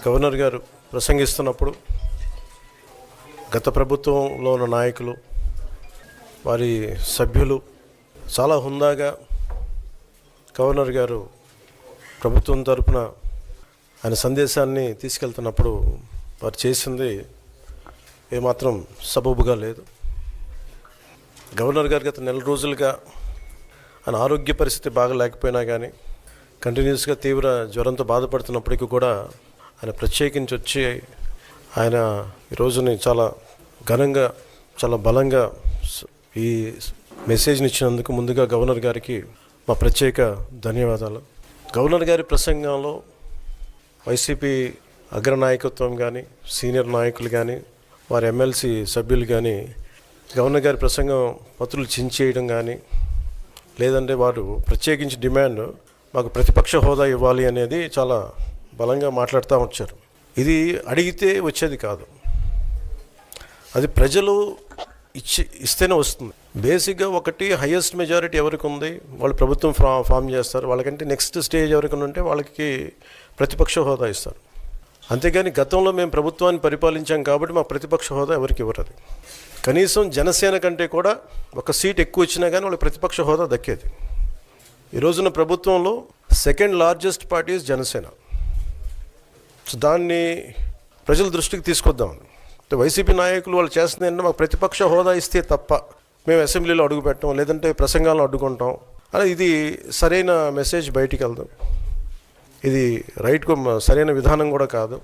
Governor గారు ప్రసంగిస్తున్నప్పుడు గత ప్రభుత్వంలో ఉన్న నాయకులు, వారి సభ్యులు చాలా హుందాగా గవర్నర్ గారు ప్రభుత్వం తరపున ఆయన సందేశాన్ని తీసుకెళ్తున్నప్పుడు వారు చేసింది ఏమాత్రం సబబుగా లేదు. గవర్నర్ గారు గత నెల రోజులుగా ఆయన ఆరోగ్య పరిస్థితి బాగా లేకపోయినా కానీ కంటిన్యూస్గా తీవ్ర జ్వరంతో బాధపడుతున్నప్పటికీ కూడా ఆయన ప్రత్యేకించి వచ్చి ఆయన ఈ రోజుని చాలా ఘనంగా, చాలా బలంగా ఈ మెసేజ్ని ఇచ్చినందుకు ముందుగా గవర్నర్ గారికి మా ప్రత్యేక ధన్యవాదాలు. గవర్నర్ గారి ప్రసంగంలో వైసీపీ అగ్రనాయకత్వం కానీ, సీనియర్ నాయకులు కానీ, వారి ఎమ్మెల్సీ సభ్యులు కానీ గవర్నర్ గారి ప్రసంగం పత్రులు చించేయడం కానీ, లేదంటే వారు ప్రత్యేకించి డిమాండ్ మాకు ప్రతిపక్ష హోదా ఇవ్వాలి అనేది చాలా బలంగా మాట్లాడుతూ వచ్చారు. ఇది అడిగితే వచ్చేది కాదు, అది ప్రజలు ఇస్తేనే వస్తుంది. బేసిక్గా ఒకటి హయ్యెస్ట్ మెజారిటీ ఎవరికి ఉంది వాళ్ళు ప్రభుత్వం ఫామ్ చేస్తారు. వాళ్ళకంటే నెక్స్ట్ స్టేజ్ ఎవరికి ఉంటే వాళ్ళకి ప్రతిపక్ష హోదా ఇస్తారు. అంతేగాని గతంలో మేము ప్రభుత్వాన్ని పరిపాలించాం కాబట్టి మా ప్రతిపక్ష హోదా ఎవరికి ఇవ్వరు. కనీసం జనసేన కంటే కూడా ఒక సీట్ ఎక్కువ వచ్చినా కానీ వాళ్ళకి ప్రతిపక్ష హోదా దక్కేది. ఈ రోజున ప్రభుత్వంలో second largest party is Janasena. So దాన్ని ప్రజల దృష్టికి తీసుకొద్దామని వైసీపీ నాయకులు వాళ్ళు చేస్తుంది ఏంటంటే మాకు ప్రతిపక్ష హోదా ఇస్తే తప్ప మేము అసెంబ్లీలో అడుగు పెట్టాం, లేదంటే ప్రసంగాలను అడ్డుకుంటాం అని. ఇది సరైన మెసేజ్ బయటికి వెళ్దాం. ఇది సరైన విధానం కూడా కాదు.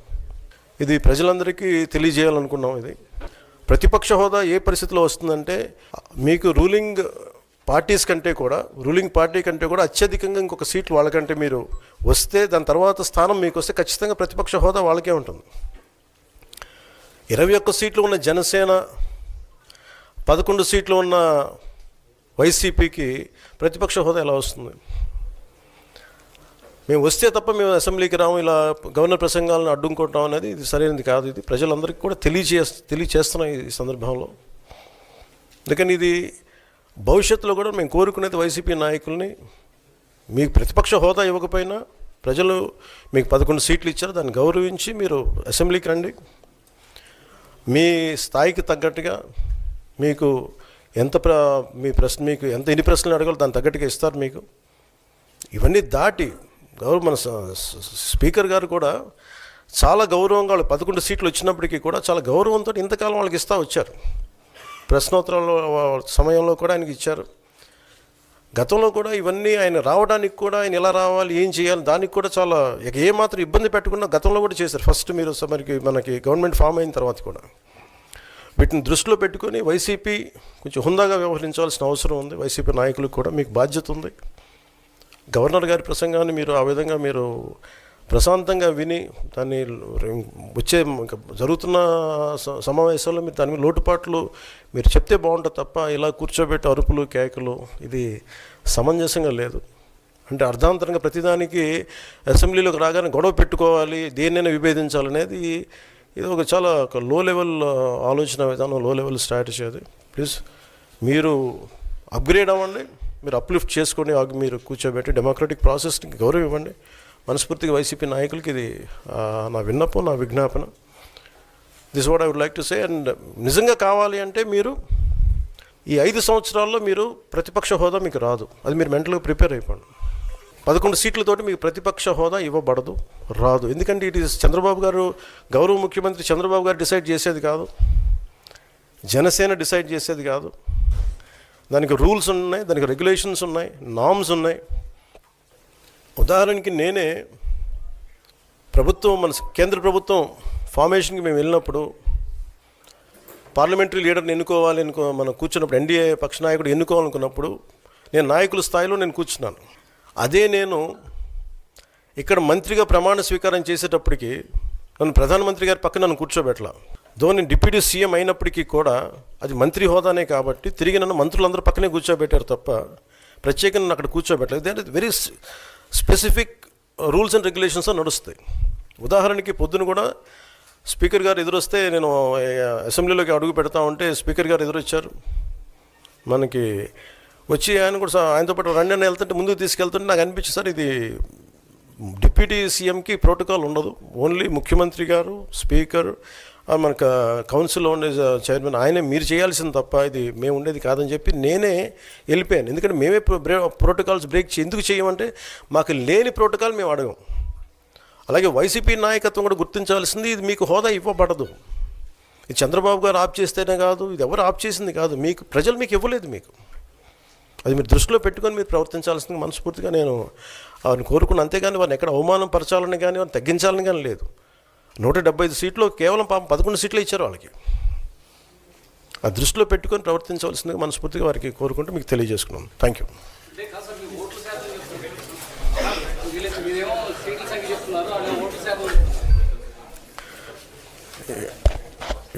ఇది ప్రజలందరికీ తెలియజేయాలనుకున్నాం. ఇది ప్రతిపక్ష హోదా ఏ పరిస్థితిలో వస్తుందంటే మీకు రూలింగ్ పార్టీ కంటే కూడా అత్యధికంగా ఇంకొక సీట్లు వాళ్ళకంటే మీరు వస్తే దాని తర్వాత స్థానం మీకు వస్తే ఖచ్చితంగా ప్రతిపక్ష హోదా వాళ్ళకే ఉంటుంది. 21 సీట్లు ఉన్న జనసేన, 11 సీట్లు ఉన్న వైసీపీకి ప్రతిపక్ష హోదా ఎలా వస్తుంది? మేము వస్తే తప్ప మేము అసెంబ్లీకి రాము, ఇలా గవర్నర్ ప్రసంగాలను అడ్డుకుంటాం అనేది ఇది సరైనది కాదు. ఇది ప్రజలందరికీ కూడా తెలియచేస్తున్నాం ఈ సందర్భంలో. అందుకని ఇది భవిష్యత్తులో కూడా మేము కోరుకునేది వైసీపీ నాయకుల్ని, మీకు ప్రతిపక్ష హోదా ఇవ్వకపోయినా ప్రజలు మీకు 11 సీట్లు ఇచ్చారు, దాన్ని గౌరవించి మీరు అసెంబ్లీకి రండి. మీ స్థాయికి తగ్గట్టుగా మీకు ఎన్ని ప్రశ్నలు అడగాలో దాని తగ్గట్టుగా ఇస్తారు మీకు. ఇవన్నీ దాటి మన స్పీకర్ గారు కూడా చాలా గౌరవంగా వాళ్ళు 11 సీట్లు వచ్చినప్పటికీ కూడా చాలా గౌరవంతో ఇంతకాలం వాళ్ళకి ఇస్తూ వచ్చారు. ప్రశ్నోత్తరాల సమయంలో కూడా ఆయనకి ఇచ్చారు. గతంలో కూడా ఇవన్నీ ఆయన రావడానికి కూడా ఆయన ఎలా రావాలి, ఏం చేయాలి, దానికి కూడా చాలా ఏమాత్రం ఇబ్బంది పెట్టకుండా గతంలో కూడా చేశారు. ఫస్ట్ మీరు మనకి గవర్నమెంట్ ఫామ్ అయిన తర్వాత కూడా వీటిని దృష్టిలో పెట్టుకొని వైసీపీ కొంచెం హుందాగా వ్యవహరించాల్సిన అవసరం ఉంది. వైసీపీ నాయకులకు కూడా మీకు బాధ్యత ఉంది. గవర్నర్ గారి ప్రసంగాన్ని మీరు ఆ విధంగా మీరు ప్రశాంతంగా విని దాన్ని వచ్చే జరుగుతున్న సమావేశాల్లో మీరు దాని మీద లోటుపాట్లు మీరు చెప్తే బాగుంటుంది తప్ప ఇలా కూర్చోబెట్టి అరుపులు కేకలు ఇది సమంజసంగా లేదు. అంటే అర్ధాంతరంగా ప్రతిదానికి అసెంబ్లీలోకి రాగానే గొడవ పెట్టుకోవాలి, దేన్నైనా విభేదించాలనేది ఇది చాలా లో లెవెల్ ఆలోచన విధానం, లో లెవెల్ స్ట్రాటజీ. అది ప్లీజ్ మీరు అప్గ్రేడ్ అవ్వండి, మీరు అప్లిఫ్ట్ చేసుకొని మీరు కూర్చోబెట్టి డెమోక్రటిక్ ప్రాసెస్కి గౌరవం ఇవ్వండి. మనస్ఫూర్తిగా వైసీపీ నాయకులకి ఇది నా విన్నపం, నా విజ్ఞాపన. This what I would like to say. And నిజంగా కావాలి అంటే మీరు ఈ 5 సంవత్సరాల్లో మీరు ప్రతిపక్ష హోదా మీకు రాదు. అది మీరు మెంటల్గా ప్రిపేర్ అయిపోండి. 11 సీట్లతోటి మీకు ప్రతిపక్ష హోదా ఇవ్వబడదు, రాదు. ఎందుకంటే ఇట్ ఈస్ చంద్రబాబు గారు, గౌరవ ముఖ్యమంత్రి చంద్రబాబు గారు డిసైడ్ చేసేది కాదు, జనసేన డిసైడ్ చేసేది కాదు. దానికి రూల్స్ ఉన్నాయి, దానికి రెగ్యులేషన్స్ ఉన్నాయి, నామ్స్ ఉన్నాయి. ఉదాహరణకి నేనే మన కేంద్ర ప్రభుత్వం ఫార్మేషన్కి మేము వెళ్ళినప్పుడు పార్లమెంటరీ లీడర్ని మనం కూర్చున్నప్పుడు ఎన్డీఏ పక్ష నాయకుడు ఎన్నుకోవాలనుకున్నప్పుడు నేను నాయకుల స్థాయిలో నేను కూర్చున్నాను. అదే నేను ఇక్కడ మంత్రిగా ప్రమాణ స్వీకారం చేసేటప్పటికి నన్ను ప్రధానమంత్రి గారి పక్కన నన్ను కూర్చోబెట్టలా. నేను డిప్యూటీ సీఎం అయినప్పటికీ కూడా అది మంత్రి హోదానే కాబట్టి తిరిగి నన్ను మంత్రులందరూ పక్కనే కూర్చోబెట్టారు తప్ప ప్రత్యేకంగా నన్ను అక్కడ కూర్చోబెట్టలేదు. అంటే very specific rules and regulations నడుస్తాయి. ఉదాహరణకి పొద్దున కూడా స్పీకర్ గారు ఎదురొస్తే నేను అసెంబ్లీలోకి అడుగు పెడతా ఉంటే స్పీకర్ గారు ఎదురొచ్చారు. మనకి వచ్చి ఆయనతో పాటు రండి అని వెళ్తుంటే ముందుకు తీసుకెళ్తుంటే నాకు అనిపించింది, సార్ ఇది డిప్యూటీ సీఎంకి ప్రోటోకాల్ ఉండదు. ఓన్లీ ముఖ్యమంత్రి గారు, స్పీకర్, మనకు కౌన్సిల్లో ఉండే చైర్మన్ ఆయనే మీరు చేయాల్సింది తప్ప ఇది మేము ఉండేది కాదని చెప్పి నేనే వెళ్ళిపోయాను. ఎందుకంటే మేమే ప్రోటోకాల్స్ బ్రేక్ ఎందుకు చేయమంటే మాకు లేని ప్రోటోకాల్ మేము అడగం. అలాగే వైసీపీ నాయకత్వం కూడా గుర్తించాల్సింది, ఇది మీకు హోదా ఇవ్వబడదు. ఇది చంద్రబాబు గారు ఆప్ చేస్తేనే కాదు, ఇది ఎవరు ఆప్ చేసింది కాదు, మీకు ప్రజలు మీకు ఇవ్వలేదు. మీకు అది మీరు దృష్టిలో పెట్టుకొని మీరు ప్రవర్తించాల్సింది మనస్ఫూర్తిగా నేను వారిని కోరుకున్నాను. అంతేగాని వారిని ఎక్కడ అవమానం పరచాలని కానీ వారిని తగ్గించాలని కానీ లేదు. 175 సీట్లు కేవలం 11 సీట్లు ఇచ్చారు వాళ్ళకి. ఆ దృష్టిలో పెట్టుకొని ప్రవర్తించవలసిందిగా మనస్ఫూర్తిగా వారికి కోరుకుంటూ మీకు తెలియజేసుకున్నాం. Thank you.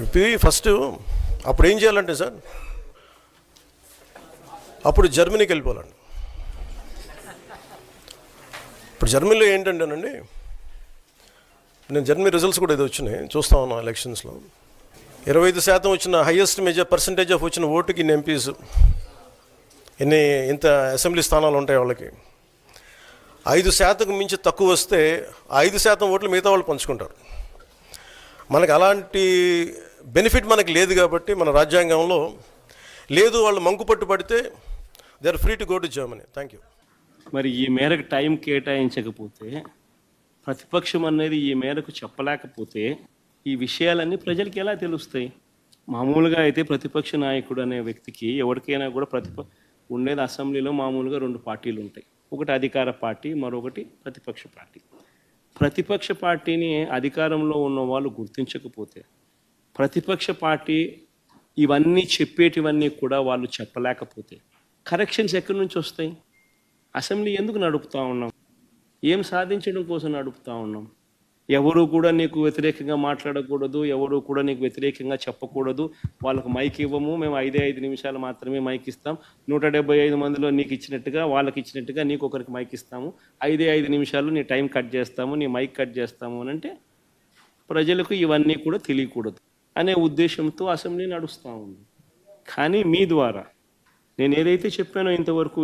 ఇప్పుడు ఫస్ట్ అప్పుడు ఏం చేయాలంటే సార్, అప్పుడు జర్మనీకి వెళ్ళిపోవాలండి. ఇప్పుడు జర్మనీలో ఏంటంటేనండి, నేను జర్మనీ రిజల్ట్స్ కూడా ఏదో వచ్చినాయి చూస్తా ఉన్నాను. ఎలక్షన్స్లో 25% వచ్చిన హైయెస్ట్ పర్సంటేజ్ ఆఫ్ వచ్చిన ఓటుకి ఇన్ని ఎంపీస్, ఇంత అసెంబ్లీ స్థానాలు ఉంటాయి వాళ్ళకి. 5% మించి తక్కువ వస్తే 5% ఓట్లు మిగతా వాళ్ళు పంచుకుంటారు. మనకు అలాంటి బెనిఫిట్ మనకి లేదు కాబట్టి మన రాజ్యాంగంలో లేదు. వాళ్ళు మంకు పట్టు పడితే they are free to go to Germany. Thank you. మరి ఈ మేరకు టైం కేటాయించకపోతే, ప్రతిపక్షం అనేది ఈ మేరకు చెప్పలేకపోతే ఈ విషయాలన్నీ ప్రజలకి ఎలా తెలుస్తాయి? మామూలుగా అయితే ప్రతిపక్ష నాయకుడు అనే వ్యక్తికి ఎవరికైనా కూడా ఉండేది అసెంబ్లీలో మామూలుగా 2 పార్టీలు ఉంటాయి. ఒకటి అధికార పార్టీ, మరొకటి ప్రతిపక్ష పార్టీ. ప్రతిపక్ష పార్టీని అధికారంలో ఉన్న వాళ్ళు గుర్తించకపోతే, ప్రతిపక్ష పార్టీ ఇవన్నీ చెప్పేటివన్నీ కూడా వాళ్ళు చెప్పలేకపోతే కరెక్షన్స్ ఎక్కడి నుంచి వస్తాయి? అసెంబ్లీ ఎందుకు నడుపుతూ ఉన్నాం? ఏం సాధించడం కోసం నడుపుతూ ఉన్నాం? ఎవరు కూడా నీకు వ్యతిరేకంగా మాట్లాడకూడదు, ఎవరు కూడా నీకు వ్యతిరేకంగా చెప్పకూడదు. వాళ్ళకు మైక్ ఇవ్వము, మేము 5 నిమిషాలు మాత్రమే మైక్ ఇస్తాం. 175 మందిలో నీకు ఇచ్చినట్టుగా వాళ్ళకి ఇచ్చినట్టుగా నీకు ఒకరికి మైక్ ఇస్తాము. 5 నిమిషాలు నీ టైం కట్ చేస్తాము, నీ మైక్ కట్ చేస్తాము అని అంటే ప్రజలకు ఇవన్నీ కూడా తెలియకూడదు అనే ఉద్దేశంతో అసెంబ్లీ నడుస్తూ ఉంది. కానీ మీ ద్వారా నేను ఏదైతే చెప్పానో ఇంతవరకు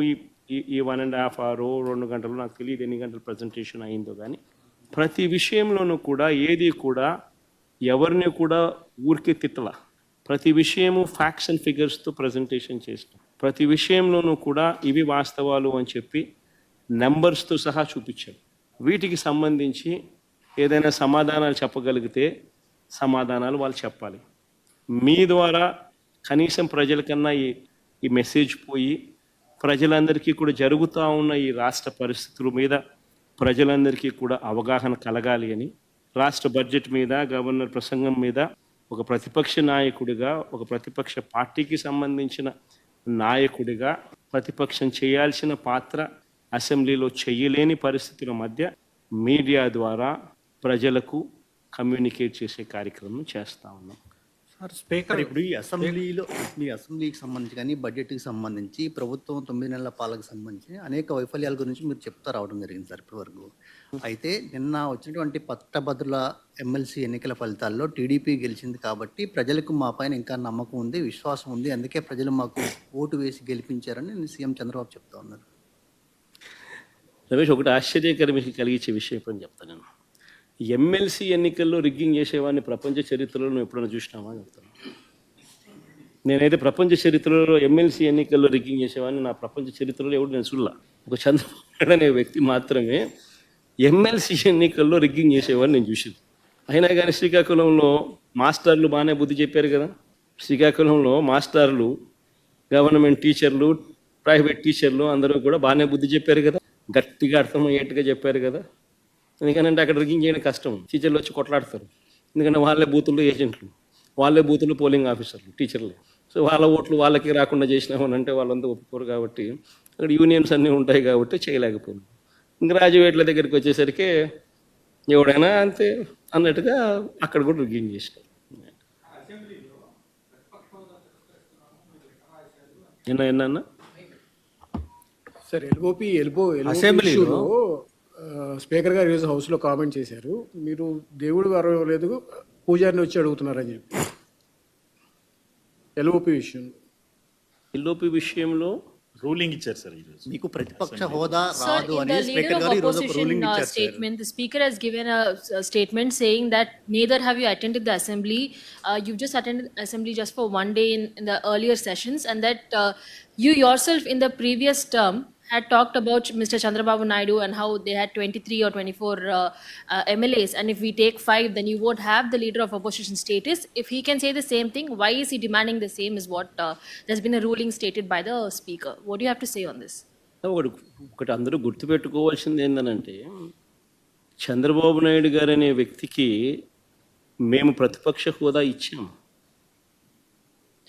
ఈ 1.5 hour 2 గంటలు, నాకు తెలియదు ఎన్ని గంటలు ప్రజెంటేషన్ అయిందో, కానీ ప్రతి విషయంలోనూ కూడా ఏది కూడా ఎవరిని కూడా ఊరికే తిట్టల. ప్రతి విషయము ఫ్యాక్ట్స్ అండ్ ఫిగర్స్తో ప్రజెంటేషన్ చేస్తాం. ప్రతి విషయంలోనూ కూడా ఇవి వాస్తవాలు అని చెప్పి నెంబర్స్తో సహా చూపించాడు. వీటికి సంబంధించి ఏదైనా సమాధానాలు చెప్పగలిగితే సమాధానాలు వాళ్ళు చెప్పాలి. మీ ద్వారా కనీసం ప్రజలకన్నా ఈ మెసేజ్ పోయి ప్రజలందరికీ కూడా జరుగుతూ ఉన్న ఈ రాష్ట్ర పరిస్థితుల మీద ప్రజలందరికీ కూడా అవగాహన కలగాలి అని రాష్ట్ర బడ్జెట్ మీద, గవర్నర్ ప్రసంగం మీద ఒక ప్రతిపక్ష నాయకుడిగా, ఒక ప్రతిపక్ష పార్టీకి సంబంధించిన నాయకుడిగా ప్రతిపక్షం చేయాల్సిన పాత్ర అసెంబ్లీలో చేయలేని పరిస్థితుల మధ్య మీడియా ద్వారా ప్రజలకు కమ్యూనికేట్ చేసే కార్యక్రమం చేస్తూ ఉన్నాం. సార్ స్పీకర్, ఇప్పుడు ఈ అసెంబ్లీకి సంబంధించి కానీ బడ్జెట్కి సంబంధించి ప్రభుత్వం 9 నెలల పాలనకు సంబంధించి అనేక వైఫల్యాల గురించి మీరు చెప్తా రావడం జరిగింది సార్ ఇప్పటివరకు. అయితే నిన్న వచ్చినటువంటి పట్టభద్రుల ఎమ్మెల్సీ ఎన్నికల ఫలితాల్లో టీడీపీ గెలిచింది కాబట్టి ప్రజలకు మా పైన ఇంకా నమ్మకం ఉంది, విశ్వాసం ఉంది, అందుకే ప్రజలు మాకు ఓటు వేసి గెలిపించారని సీఎం చంద్రబాబు చెప్తా ఉన్నారు. రమేష్, ఒకటి ఆశ్చర్యకరం కలిగించే విషయం అని చెప్తాను. నేను ఎమ్మెల్సీ ఎన్నికల్లో రిగ్గింగ్ చేసేవాడిని ప్రపంచ చరిత్రలో నువ్వు ఎప్పుడైనా చూసినావా చెప్తాను. నేనైతే ప్రపంచ చరిత్రలో ఎమ్మెల్సీ ఎన్నికల్లో రిగ్గింగ్ చేసేవాడిని నా ప్రపంచ చరిత్రలో ఎవడు నేను చూడలా. ఒక చంద్రబాబు నాయుడు అనే వ్యక్తి మాత్రమే ఎమ్మెల్సీ ఎన్నికల్లో రిగ్గింగ్ చేసేవాడిని నేను చూసింది. అయినా కానీ శ్రీకాకుళంలో మాస్టర్లు బాగానే బుద్ధి చెప్పారు కదా. శ్రీకాకుళంలో మాస్టర్లు, గవర్నమెంట్ టీచర్లు, ప్రైవేట్ టీచర్లు అందరూ కూడా బాగానే బుద్ధి చెప్పారు కదా, గట్టిగా అర్థమయ్యేట్టుగా చెప్పారు కదా. ఎందుకంటే అక్కడ రిగ్గింగ్ చేయడం కష్టం, టీచర్లు వచ్చి కొట్లాడతారు. ఎందుకంటే వాళ్ళే బూతులు ఏజెంట్లు, వాళ్ళే బూతులు పోలింగ్ ఆఫీసర్లు, టీచర్లు. సో వాళ్ళ ఓట్లు వాళ్ళకి రాకుండా చేసినామని అంటే వాళ్ళంతా ఒప్పుకోరు కాబట్టి అక్కడ యూనియన్స్ అన్నీ ఉంటాయి కాబట్టి చేయలేకపోయింది. ఇంకా గ్రాడ్యుయేట్ల దగ్గరికి వచ్చేసరికి ఎవడైనా అంతే అన్నట్టుగా అక్కడ కూడా రిగ్గింగ్ చేసినారు. ఎన్న సార్ అసెంబ్లీలో స్పీకర్ గారు ఈరోజు హౌస్లో కామెంట్ చేశారు, మీరు దేవుడు గారు లేదు పూజారిని వచ్చి అడుగుతున్నారని చెప్పి ఎల్ఓపి విషయంలో. ఎల్ఓపి విషయంలో రూలింగ్ ఇచ్చారు సార్ ఈరోజు. మీకు ప్రతిపక్ష హోదా Sir, రాదు in అని the leader స్పీకర్ of గారు ఈ రోజు ఒక opposition రూలింగ్ ఇచ్చారు sir. statement, the speaker has given a statement saying that neither have you attended the assembly. You've just attended assembly just for one day in the earlier sessions, and that you yourself in the previous term had talked about Mr. Chandrababu Naidu and how they had 23 or 24 MLAs, and if we take 5, then you won't have the leader of opposition status. If he can say the same thing, why is he demanding the same? Is what there's been a ruling stated by the speaker. What do you have to say on this? ఒకటి అందరూ గుర్తుపెట్టుకోవాల్సింది ఏంటంటే, చంద్రబాబు నాయుడు గారు అనే వ్యక్తికి మేము ప్రతిపక్ష హోదా ఇచ్చాం.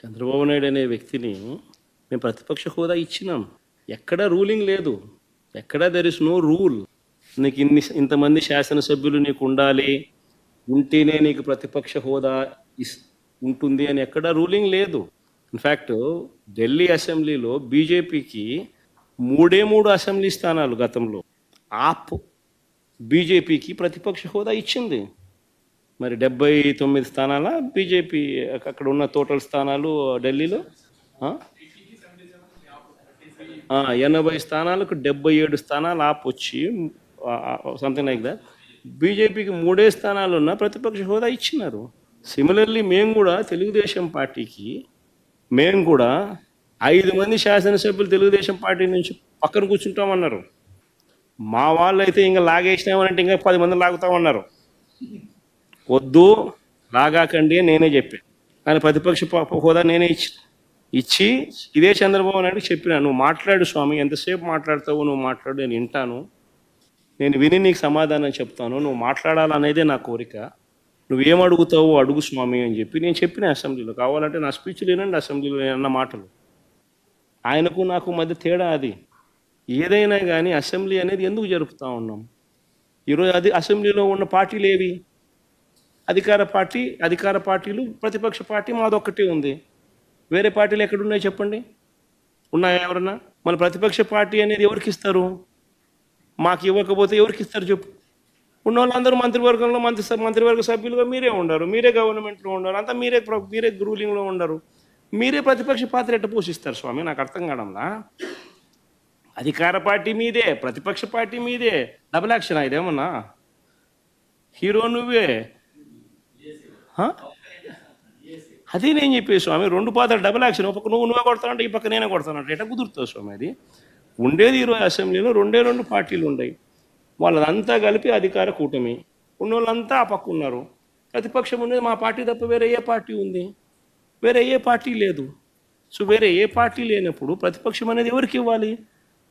చంద్రబాబు నాయుడు అనే వ్యక్తిని మేము ప్రతిపక్ష హోదా ఇచ్చినాం. ఎక్కడా రూలింగ్ లేదు, ఎక్కడా దెర్ ఇస్ నో రూల్. నీకు ఇంతమంది శాసనసభ్యులు నీకు ఉండాలి, ఉంటేనే నీకు ప్రతిపక్ష హోదా ఉంటుంది అని ఎక్కడా రూలింగ్ లేదు. ఇన్ఫ్యాక్ట్ ఢిల్లీ అసెంబ్లీలో బీజేపీకి 3 అసెంబ్లీ స్థానాలు గతంలో ఆప్ బీజేపీకి ప్రతిపక్ష హోదా ఇచ్చింది. మరి 79 స్థానాల బీజేపీ అక్కడ ఉన్న టోటల్ స్థానాలు ఢిల్లీలో 80 స్థానాలకు 77 స్థానాలు ఆప్ వచ్చి సంథింగ్ లైక్ దట్ బీజేపీకి 3 స్థానాలు ఉన్న ప్రతిపక్ష హోదా ఇచ్చినారు. సిమిలర్లీ మేము కూడా తెలుగుదేశం పార్టీకి మేము కూడా 5 మంది శాసనసభ్యులు తెలుగుదేశం పార్టీ నుంచి పక్కన కూర్చుంటామన్నారు. మా వాళ్ళు అయితే ఇంకా లాగేసినామనంటే ఇంకా 10 మంది లాగుతామన్నారు. వద్దు లాగాకండి అని నేనే చెప్పాను. కానీ ప్రతిపక్ష హోదా నేనే ఇచ్చి ఇదే చంద్రబాబు నాయుడు చెప్పినా, నువ్వు మాట్లాడు స్వామి, ఎంతసేపు మాట్లాడతావు నువ్వు మాట్లాడు, నేను వింటాను, నేను విని నీకు సమాధానం చెప్తాను, నువ్వు మాట్లాడాలనేదే నా కోరిక, నువ్వేం అడుగుతావు అడుగు స్వామి అని చెప్పి నేను చెప్పిన అసెంబ్లీలో. కావాలంటే నా స్పీచ్ లేనండి అసెంబ్లీలో నేను అన్న మాటలు. ఆయనకు నాకు మధ్య తేడా అది. ఏదైనా కానీ అసెంబ్లీ అనేది ఎందుకు జరుపుతూ ఉన్నాం? ఈరోజు అది అసెంబ్లీలో ఉన్న పార్టీలు ఏవి? అధికార పార్టీలు, ప్రతిపక్ష పార్టీ మాదొక్కటే ఉంది. వేరే పార్టీలు ఎక్కడున్నాయి చెప్పండి? ఉన్నాయా ఎవరన్నా? మన ప్రతిపక్ష పార్టీ అనేది ఎవరికి ఇస్తారు? మాకు ఇవ్వకపోతే ఎవరికి ఇస్తారు చెప్పు? ఉన్న వాళ్ళందరూ మంత్రివర్గంలో మంత్రివర్గ సభ్యులుగా మీరే ఉండరు, మీరే గవర్నమెంట్లో ఉండరు, అంతా మీరే రూలింగ్లో ఉండరు. మీరే ప్రతిపక్ష పాత్ర ఎట్ట పోషిస్తారు స్వామి? నాకు అర్థం కావడంలా. అధికార పార్టీ మీదే, ప్రతిపక్ష పార్టీ మీదే, డబుల్ యాక్షన్ ఇదేమన్నా? హీరో నువ్వే. అది నేను చెప్పేసి స్వామి, 2 పాత్రలు డబుల్ యాక్షన్. ఒక పక్క నువ్వే కొడతానంటే ఈ పక్క నేనే కొడతానంటే ఎట్లా కుదురుతుంది స్వామి? అది ఉండేది ఈరోజు అసెంబ్లీలో 2 పార్టీలు ఉన్నాయి. వాళ్ళంతా కలిపి అధికార కూటమి. ఉన్న వాళ్ళంతా ఆ పక్క ఉన్నారు. ప్రతిపక్షం ఉన్నది మా పార్టీ తప్ప వేరే ఏ పార్టీ ఉంది? వేరే ఏ పార్టీ లేదు. సో వేరే ఏ పార్టీ లేనప్పుడు ప్రతిపక్షం అనేది ఎవరికి ఇవ్వాలి?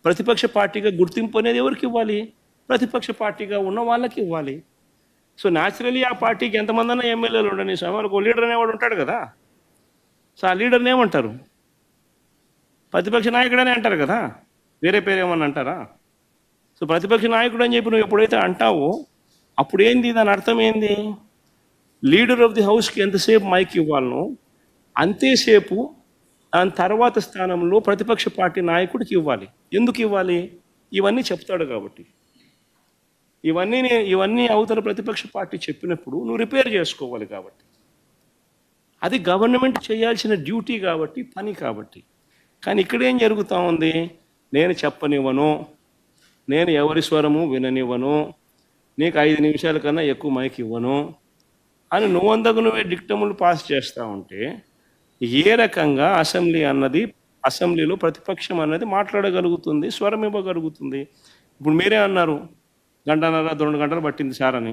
ప్రతిపక్ష పార్టీగా గుర్తింపు అనేది ఎవరికి ఇవ్వాలి? ప్రతిపక్ష పార్టీగా ఉన్న వాళ్ళకి ఇవ్వాలి. సో న్యాచురలీ ఆ పార్టీకి ఎంతమంది అన్నా ఎమ్మెల్యేలు ఉండని స్వామి, వాళ్ళకి ఒక లీడర్ అనేవాడు ఉంటాడు కదా. సో ఆ లీడర్ని ఏమంటారు? ప్రతిపక్ష నాయకుడనే అంటారు కదా, వేరే పేరు ఏమన్నా అంటారా? సో ప్రతిపక్ష నాయకుడు అని చెప్పి నువ్వు ఎప్పుడైతే అంటావో అప్పుడు ఏంది, దాని అర్థం ఏంది? లీడర్ ఆఫ్ ది హౌస్కి ఎంతసేపు మైక్ ఇవ్వాలనో అంతేసేపు దాని తర్వాత స్థానంలో ప్రతిపక్ష పార్టీ నాయకుడికి ఇవ్వాలి. ఎందుకు ఇవ్వాలి? ఇవన్నీ చెప్తాడు కాబట్టి. ఇవన్నీ అవతల ప్రతిపక్ష పార్టీ చెప్పినప్పుడు నువ్వు రిపేర్ చేసుకోవాలి కాబట్టి. అది గవర్నమెంట్ చేయాల్సిన డ్యూటీ కాబట్టి, పని కాబట్టి. కానీ ఇక్కడేం జరుగుతూ ఉంది? నేను చెప్పనివ్వను, నేను ఎవరి స్వరము విననివ్వను, నీకు 5 నిమిషాల కన్నా ఎక్కువ మైక్ ఇవ్వను అని నువ్వే డిక్టములు పాస్ చేస్తూ ఉంటే ఏ రకంగా అసెంబ్లీలో ప్రతిపక్షం అన్నది మాట్లాడగలుగుతుంది, స్వరం ఇవ్వగలుగుతుంది? ఇప్పుడు మీరే అన్నారు 1.5 2 గంటలు పట్టింది సార్ అని.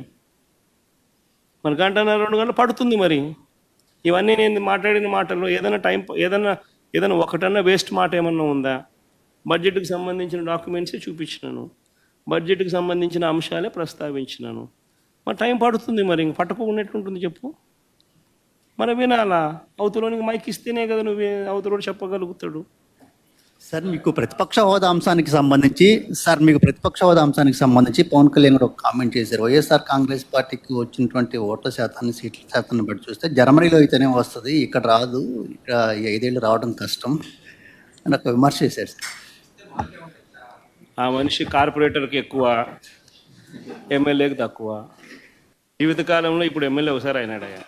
మరి 1.5 2 గంటలు పడుతుంది. మరి ఇవన్నీ నేను మాట్లాడిన మాటల్లో ఏదైనా ఒకటన్నా వేస్ట్ మాట ఏమన్నా ఉందా? బడ్జెట్కి సంబంధించిన డాక్యుమెంట్సే చూపించినాను, బడ్జెట్కి సంబంధించిన అంశాలే ప్రస్తావించినాను. మరి టైం పడుతుంది. మరి ఇంక పట్టుకోకున్నట్టుంటుంది చెప్పు? మరి వినాలా? అవతలోనికి మైక్ ఇస్తేనే కదా నువ్వు అవతలోడు చెప్పగలుగుతాడు. సార్ మీకు ప్రతిపక్ష హోదా అంశానికి సంబంధించి పవన్ కళ్యాణ్ కూడా ఒక కామెంట్ చేశారు. వైఎస్ఆర్ కాంగ్రెస్ పార్టీకి వచ్చినటువంటి ఓట్ల శాతాన్ని, సీట్ల శాతాన్ని బట్టి చూస్తే జర్మనీలో అయితేనే వస్తుంది, ఇక్కడ రాదు, ఇక్కడ 5 ఏళ్ళు రావడం కష్టం అని ఒక విమర్శ చేశారు సార్. ఆ మనిషి కార్పొరేటర్కి ఎక్కువ, ఎమ్మెల్యేకి తక్కువ. జీవితకాలంలో ఇప్పుడు ఎమ్మెల్యే ఒకసారి అయినాడయ్యా.